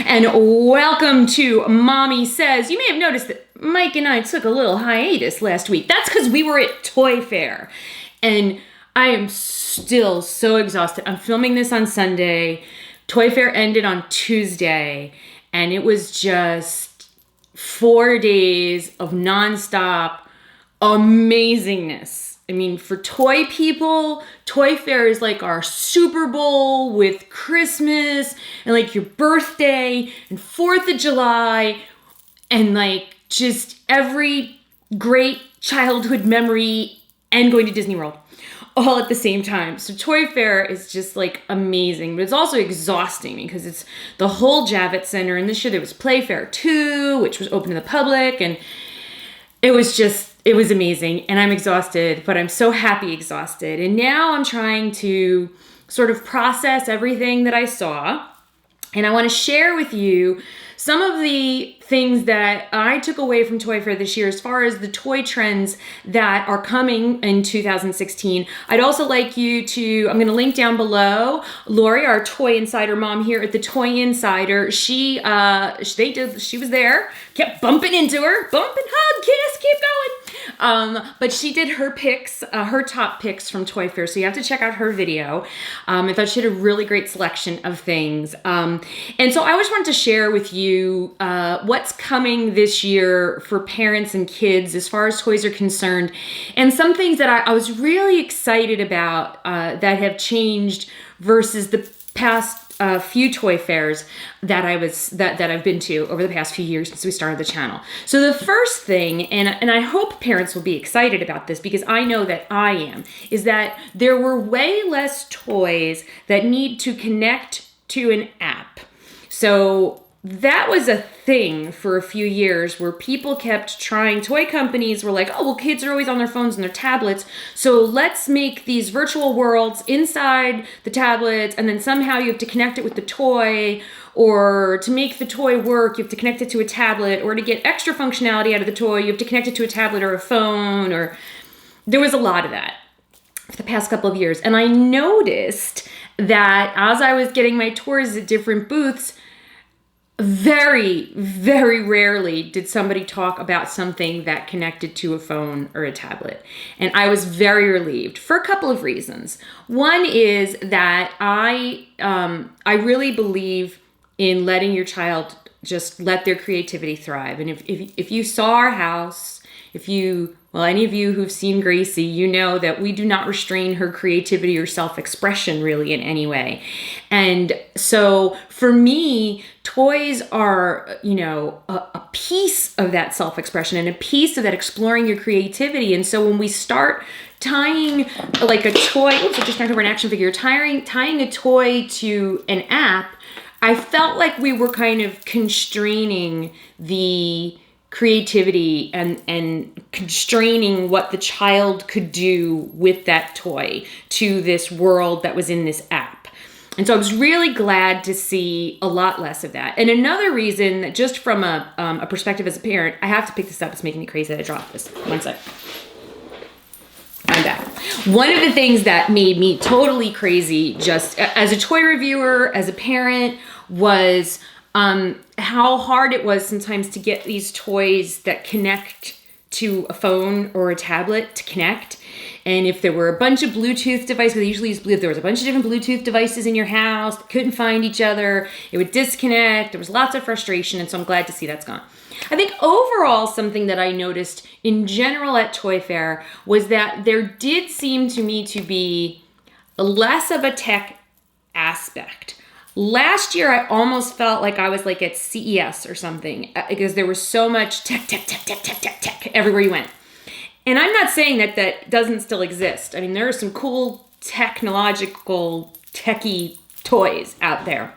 and welcome to Mommy Says. You may have noticed that Mike and I took a little hiatus last week. That's because we were at Toy Fair, and I am still so exhausted. I'm filming this on Sunday. Toy Fair ended on Tuesday, and it was just 4 days of nonstop amazingness. I mean, for toy people, Toy Fair is like our Super Bowl with Christmas and like your birthday and 4th of July and like just every great childhood memory and going to Disney World all at the same time. So Toy Fair is just like amazing, but it's also exhausting because it's the whole Javits Center. And this year there was Play Fair 2, which was open to the public, and it was amazing, and I'm exhausted, but I'm so happy exhausted. And now I'm trying to sort of process everything that I saw, and I want to share with you some of the things that I took away from Toy Fair this year as far as the toy trends that are coming in 2016. I'd also like you to, I'm going to link down below, Lori, our Toy Insider mom here at the Toy Insider. She was there, kept bumping into her, bump and hug, kiss, keep going. But she did her picks, her top picks from Toy Fair, so you have to check out her video. I thought she had a really great selection of things. And so I just wanted to share with you what's coming this year for parents and kids as far as toys are concerned, and some things that I was really excited about that have changed versus the past few toy fairs that I've been to over the past few years since we started the channel. So the first thing, and I hope parents will be excited about this because I know that I am, is that there were way less toys that need to connect to an app. So that was a thing for a few years where people kept trying, toy companies were like, oh, well, kids are always on their phones and their tablets, so let's make these virtual worlds inside the tablets, and then somehow you have to connect it with the toy, or to make the toy work, you have to connect it to a tablet, or to get extra functionality out of the toy, you have to connect it to a tablet or a phone, or there was a lot of that for the past couple of years. And I noticed that as I was getting my tours at different booths, very, very rarely did somebody talk about something that connected to a phone or a tablet. And I was very relieved for a couple of reasons. One is that I really believe in letting your child just let their creativity thrive. And if you saw our house, any of you who've seen Gracie, you know that we do not restrain her creativity or self-expression really in any way. And so for me, toys are, a piece of that self-expression and a piece of that exploring your creativity. And so when we start tying like a toy, I just knocked over an action figure, tying a toy to an app, I felt like we were kind of constraining the creativity and constraining what the child could do with that toy to this world that was in this app. And so I was really glad to see a lot less of that. And another reason, just from a perspective as a parent, I have to pick this up. It's making me crazy that I dropped this. One sec. I'm back. One of the things that made me totally crazy just as a toy reviewer, as a parent, was how hard it was sometimes to get these toys that connect to a phone or a tablet to connect. And if there were a bunch of Bluetooth devices, if there was a bunch of different Bluetooth devices in your house that couldn't find each other, it would disconnect. There was lots of frustration, and so I'm glad to see that's gone. I think overall, something that I noticed in general at Toy Fair was that there did seem to me to be less of a tech aspect. Last year, I almost felt like I was like at CES or something because there was so much tech everywhere you went. And I'm not saying that doesn't still exist. I mean, there are some cool technological, techie toys out there.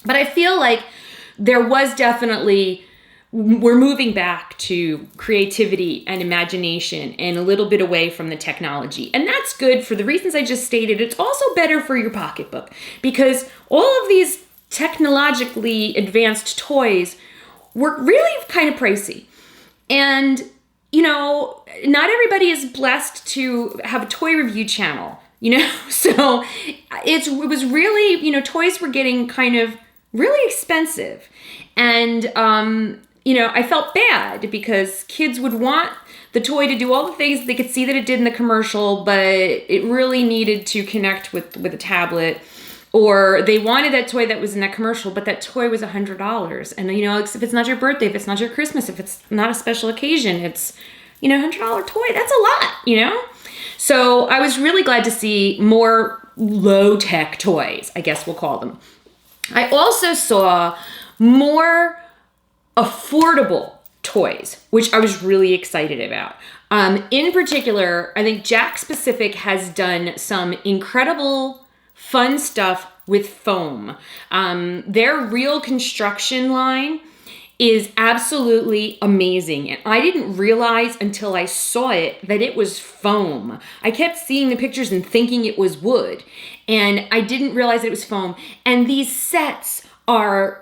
But I feel like there was definitely, we're moving back to creativity and imagination and a little bit away from the technology. And that's good for the reasons I just stated. It's also better for your pocketbook because all of these technologically advanced toys were really kind of pricey. And, not everybody is blessed to have a toy review channel, so it was really, toys were getting kind of really expensive. And, I felt bad because kids would want the toy to do all the things they could see that it did in the commercial, but it really needed to connect with a tablet. Or they wanted that toy that was in that commercial, but that toy was $100. And, if it's not your birthday, if it's not your Christmas, if it's not a special occasion, it's, $100 toy. That's a lot, So I was really glad to see more low-tech toys, I guess we'll call them. I also saw more affordable toys, which I was really excited about. In particular, I think Jakks Pacific has done some incredible fun stuff with foam. Their real construction line is absolutely amazing. And I didn't realize until I saw it that it was foam. I kept seeing the pictures and thinking it was wood. And I didn't realize that it was foam. And these sets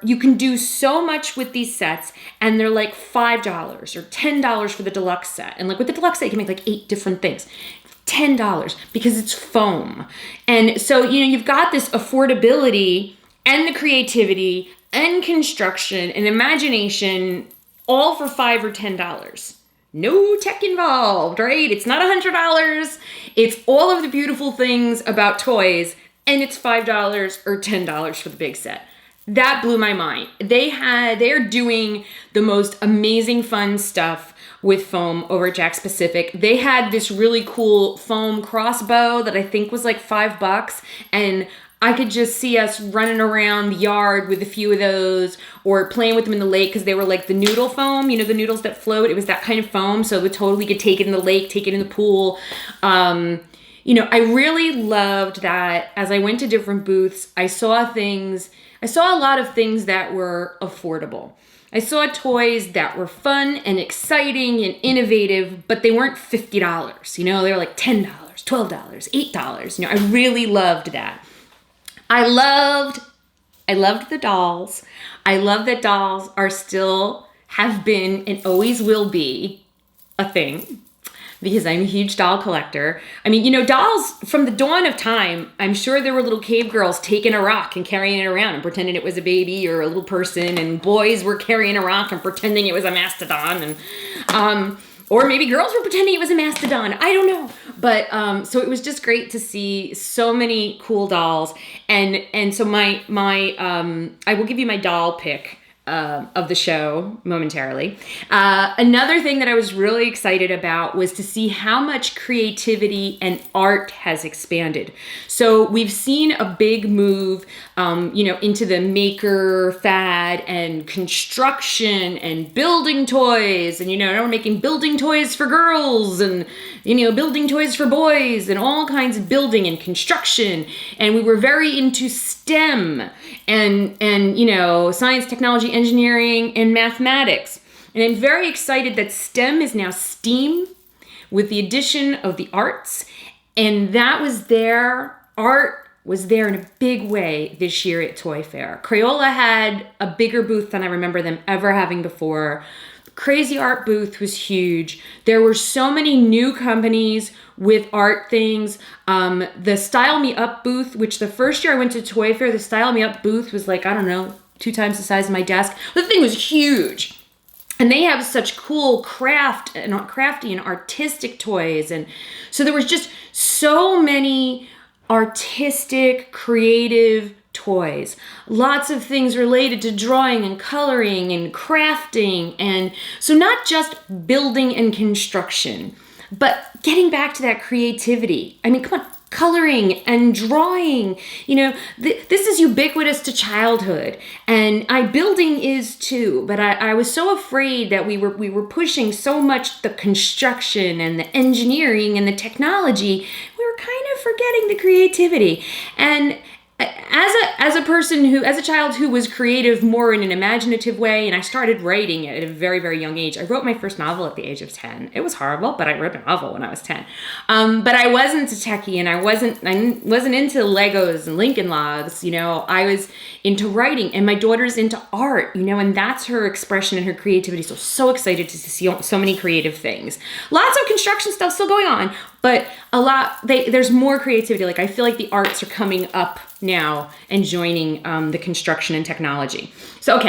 you can do so much with these sets, and they're like $5 or $10 for the deluxe set. And like with the deluxe set, you can make like 8 different things. $10 because it's foam. And so, you've got this affordability and the creativity and construction and imagination all for $5 or $10. No tech involved, right? It's not $100. It's all of the beautiful things about toys, and it's $5 or $10 for the big set. That blew my mind. They're doing the most amazing fun stuff with foam over at Jakks Pacific. They had this really cool foam crossbow that I think was like $5, and I could just see us running around the yard with a few of those, or playing with them in the lake because they were like the noodle foam, the noodles that float. It was that kind of foam, so we could take it in the lake, take it in the pool. I really loved that. As I went to different booths, I saw a lot of things that were affordable. I saw toys that were fun and exciting and innovative, but they weren't $50. They were like $10, $12, $8. I really loved that. I loved the dolls. I love that dolls have been and always will be a thing, because I'm a huge doll collector. I mean, dolls from the dawn of time, I'm sure there were little cave girls taking a rock and carrying it around and pretending it was a baby or a little person, and boys were carrying a rock and pretending it was a mastodon, and or maybe girls were pretending it was a mastodon. I don't know. But so it was just great to see so many cool dolls. And so I will give you my doll pick of the show momentarily. Another thing that I was really excited about was to see how much creativity and art has expanded. So we've seen a big move, into the maker fad and construction and building toys. And, now we're making building toys for girls and, building toys for boys and all kinds of building and construction. And we were very into STEM and science, technology, engineering, and mathematics. And I'm very excited that STEM is now STEAM with the addition of the arts. And that was there. Art was there in a big way this year at Toy Fair. Crayola had a bigger booth than I remember them ever having before. Crazy Art booth was huge. There were so many new companies with art things. The Style Me Up booth, which the first year I went to Toy Fair, the Style Me Up booth was like, 2 times the size of my desk. The thing was huge. And they have such cool crafty and artistic toys. And so there was just so many artistic, creative toys. Lots of things related to drawing and coloring and crafting. And so not just building and construction, but getting back to that creativity. I mean, come on, coloring and drawing. This is ubiquitous to childhood, and building is too. But I was so afraid that we were pushing so much the construction and the engineering and the technology, we were kind of forgetting the creativity. And as a child who was creative more in an imaginative way, and I started writing at a very, very young age. I wrote my first novel at the age of 10. It was horrible, but I wrote a novel when I was 10. But I wasn't a techie, and I wasn't into Legos and Lincoln Logs. I was into writing, and my daughter's into art. And that's her expression and her creativity. So excited to see so many creative things. Lots of construction stuff still going on. but there's more creativity. Like I feel like the arts are coming up now and joining the construction and technology. So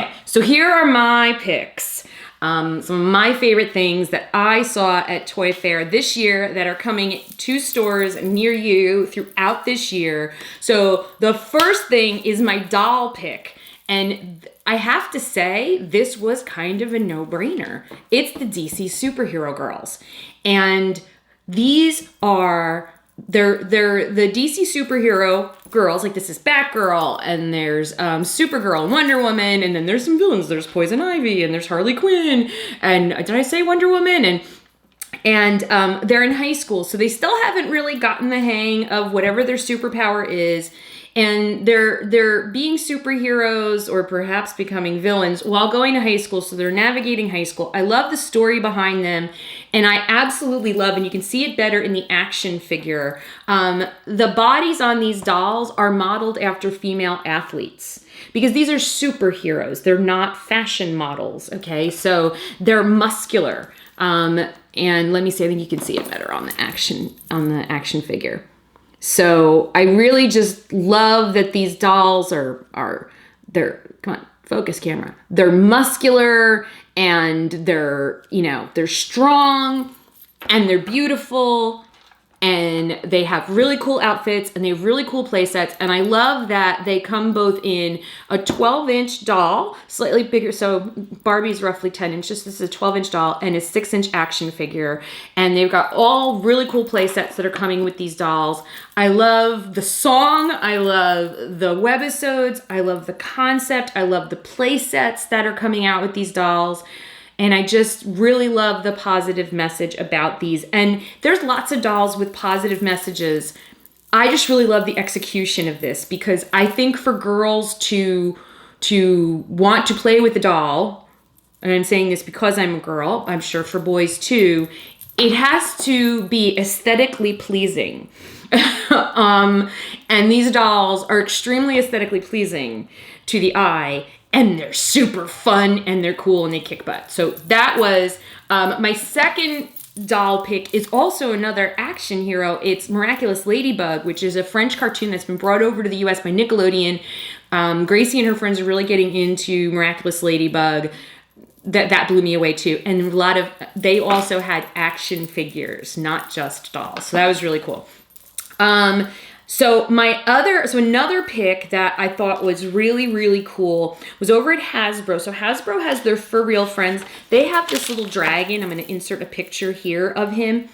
here are my picks. Some of my favorite things that I saw at Toy Fair this year that are coming to stores near you throughout this year. So the first thing is my doll pick. And I have to say, this was kind of a no-brainer. It's the DC superhero girls. And these are... They're the DC superhero girls. Like this is Batgirl, and there's Supergirl and Wonder Woman, and then there's some villains. There's Poison Ivy, and there's Harley Quinn, and did I say Wonder Woman? And they're in high school, so they still haven't really gotten the hang of whatever their superpower is. And they're being superheroes or perhaps becoming villains while going to high school. So they're navigating high school. I love the story behind them. And I absolutely love, and you can see it better in the action figure. The bodies on these dolls are modeled after female athletes because these are superheroes. They're not fashion models. Okay. So they're muscular. And let me see, I think you can see it better on the action figure. So I really just love that these dolls they're, come on, focus camera. They're muscular and they're strong and they're beautiful and they have really cool outfits and they have really cool play sets. And I love that they come both in a 12-inch doll, slightly bigger. So Barbie's roughly 10 inches. This is a 12-inch doll and a 6-inch action figure. And they've got all really cool play sets that are coming with these dolls. I love the song. I love the webisodes. I love the concept. I love the play sets that are coming out with these dolls. And I just really love the positive message about these. And there's lots of dolls with positive messages. I just really love the execution of this because I think for girls to want to play with a doll, and I'm saying this because I'm a girl, I'm sure for boys too, it has to be aesthetically pleasing. And these dolls are extremely aesthetically pleasing to the eye. And they're super fun and they're cool and they kick butt. So that was my second doll pick is also another action hero. It's Miraculous Ladybug, which is a French cartoon that's been brought over to the US by Nickelodeon. Gracie and her friends are really getting into Miraculous Ladybug. That blew me away too. And they also had action figures, not just dolls. So that was really cool. So another pick that I thought was really, really cool was over at Hasbro. So Hasbro has their For Real friends. They have this little dragon. I'm going to insert a picture here of him.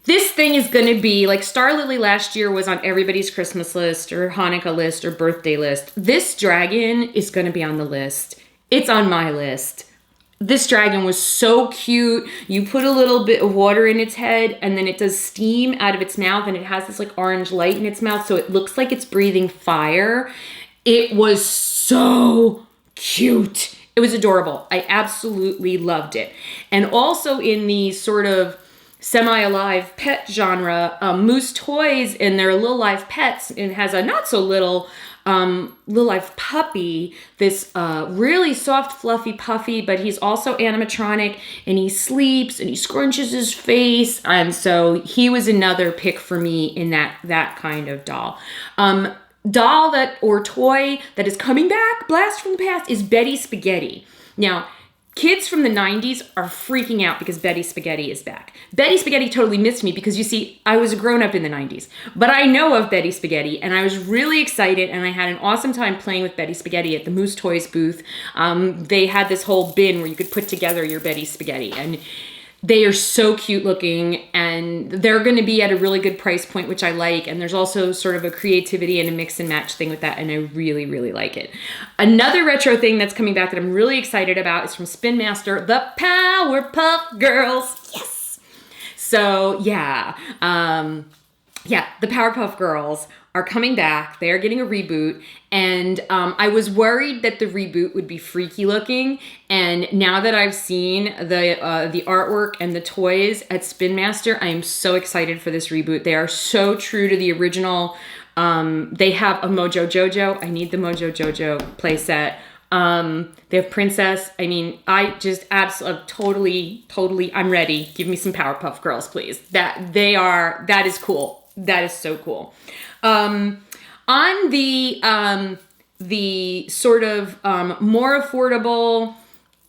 This thing is going to be like Star Lily last year was on everybody's Christmas list or Hanukkah list or birthday list. This dragon is going to be on the list. It's on my list. This dragon was so cute. You put a little bit of water in its head and then it does steam out of its mouth and it has this like orange light in its mouth so it looks like it's breathing fire. It was so cute. It was adorable. I absolutely loved it. And also in the sort of semi-alive pet genre, Moose Toys and their Little Live Pets, and has a not so little live puppy, this really soft, fluffy puppy, but he's also animatronic and he sleeps and he scrunches his face. And so he was another pick for me in that kind of doll. Doll or toy that is coming back, blast from the past, is Betty Spaghetti. Now, kids from the 90s are freaking out because Betty Spaghetti is back. Betty Spaghetti totally missed me because, you see, I was a grown-up in the 90s. But I know of Betty Spaghetti, and I was really excited, and I had an awesome time playing with Betty Spaghetti at the Moose Toys booth. They had this whole bin where you could put together your Betty Spaghetti, and they are so cute looking, and they're going to be at a really good price point, which I like. And there's also sort of a creativity and a mix and match thing with that, and I really, really like it. Another retro thing that's coming back that I'm really excited about is from Spin Master, the Powerpuff Girls. Yes! So, yeah. The Powerpuff Girls are coming back. They are getting a reboot. And I was worried that the reboot would be freaky looking. And now that I've seen the artwork and the toys at Spin Master, I am so excited for this reboot. They are so true to the original. They have a Mojo Jojo. I need the Mojo Jojo playset. They have Princess. I mean, I just absolutely, totally, I'm ready. Give me some Powerpuff Girls, please. That is cool. That is so cool. On the sort of more affordable,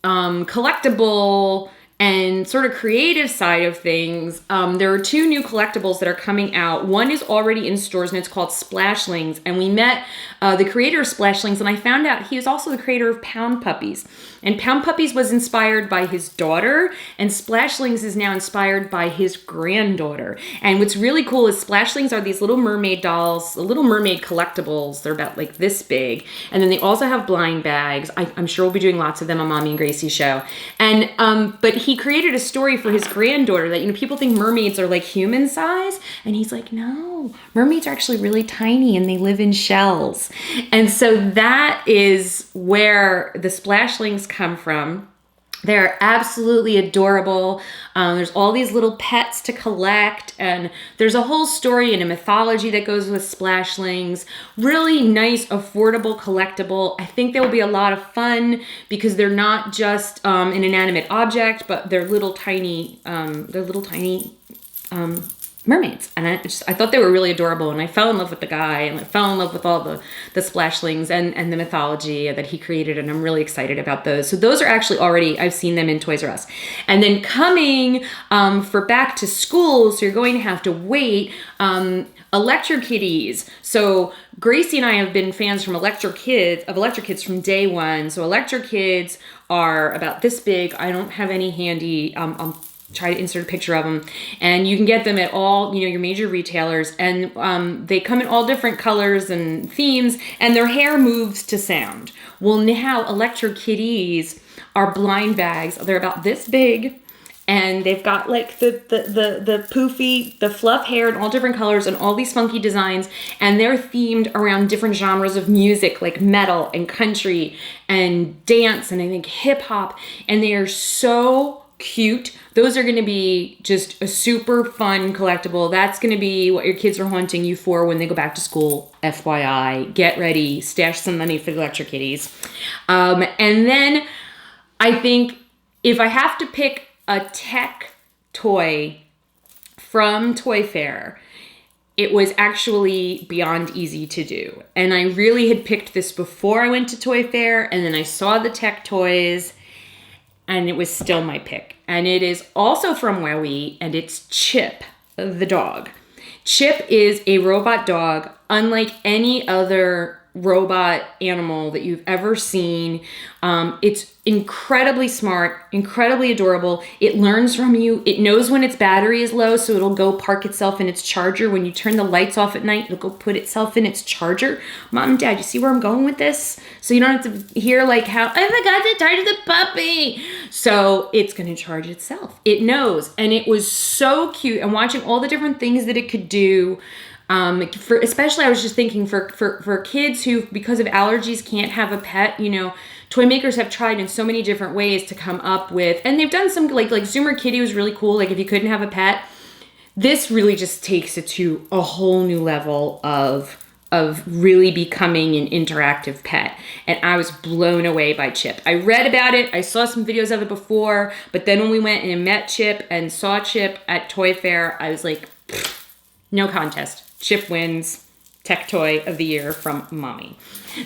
collectible, and sort of creative side of things, there are two new collectibles that are coming out. One is already in stores and it's called Splashlings. And we met the creator of Splashlings, and I found out he is also the creator of Pound Puppies. And Pound Puppies was inspired by his daughter, and Splashlings is now inspired by his granddaughter. And what's really cool is Splashlings are these little mermaid dolls, little mermaid collectibles. They're about like this big. And then they also have blind bags. I'm sure we'll be doing lots of them on Mommy and Gracie show. And but he created a story for his granddaughter that, people think mermaids are like human size. And he's like, no, mermaids are actually really tiny and they live in shells. And so that is where the Splashlings come from. They're absolutely adorable. There's all these little pets to collect, and there's a whole story and a mythology that goes with Splashlings. Really nice, affordable, collectible. I think they will be a lot of fun because they're not just an inanimate object, but they're little tiny mermaids. And I thought they were really adorable, and I fell in love with the guy, and I fell in love with all the Splashlings and the mythology that he created, and I'm really excited about those. So those are actually already, I've seen them in Toys R Us. And then coming for back to school, so you're going to have to wait, Electro Kitties. So Gracie and I have been fans from Electro Kids from day one. So Electro Kids are about this big. I don't have any handy. I'll try to insert a picture of them, and you can get them at all, your major retailers, and they come in all different colors and themes, and their hair moves to sound. Well, now Electro Kitties are blind bags. They're about this big, and they've got like the poofy, the fluff hair in all different colors and all these funky designs, and they're themed around different genres of music like metal and country and dance and I think hip hop, and they are so cute. Those are going to be just a super fun collectible. That's going to be what your kids are haunting you for when they go back to school. FYI, get ready, stash some money for the Electro Kitties. And then I think if I have to pick a tech toy from Toy Fair, it was actually beyond easy to do. And I really had picked this before I went to Toy Fair, and then I saw the tech toys, and it was still my pick. And it is also from WowWee, and it's Chip, the dog. Chip is a robot dog, unlike any other robot animal that you've ever seen. It's incredibly smart, incredibly adorable. It learns from you. It knows when its battery is low, so it'll go park itself in its charger. When you turn the lights off at night, it'll go put itself in its charger. Mom and Dad, you see where I'm going with this? So you don't have to hear like how, I forgot to charge the puppy. So it's going to charge itself. It knows. And it was so cute. And watching all the different things that it could do, especially I was just thinking for kids who, because of allergies, can't have a pet, toy makers have tried in so many different ways to come up with, and they've done some like Zoomer Kitty was really cool. Like if you couldn't have a pet, this really just takes it to a whole new level of really becoming an interactive pet. And I was blown away by Chip. I read about it. I saw some videos of it before, but then when we went and met Chip and saw Chip at Toy Fair, I was like, no contest. Chip wins Tech Toy of the Year from Mommy.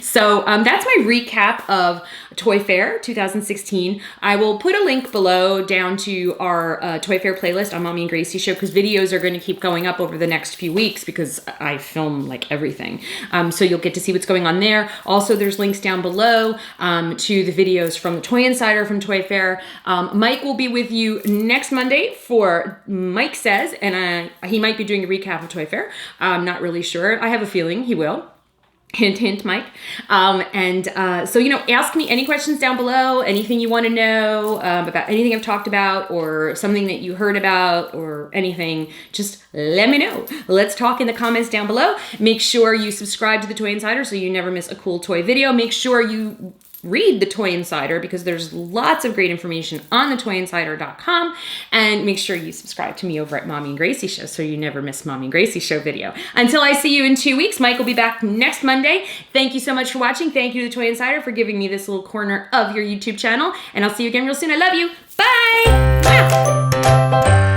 So that's my recap of Toy Fair 2016. I will put a link below down to our Toy Fair playlist on Mommy and Gracie show, because videos are going to keep going up over the next few weeks because I film like everything. So you'll get to see what's going on there. Also, there's links down below to the videos from the Toy Insider from Toy Fair. Mike will be with you next Monday for Mike Says, and he might be doing a recap of Toy Fair. I'm not really sure. I have a feeling he will. Hint, hint, Mike. So, ask me any questions down below, anything you want to know about anything I've talked about or something that you heard about or anything, just let me know. Let's talk in the comments down below. Make sure you subscribe to the Toy Insider so you never miss a cool toy video. Make sure you read the Toy Insider, because there's lots of great information on thetoyinsider.com. And make sure you subscribe to me over at Mommy and Gracie Show so you never miss Mommy and Gracie Show video. Until I see you in 2 weeks, Mike will be back next Monday. Thank you so much for watching. Thank you to the Toy Insider for giving me this little corner of your YouTube channel. And I'll see you again real soon. I love you. Bye.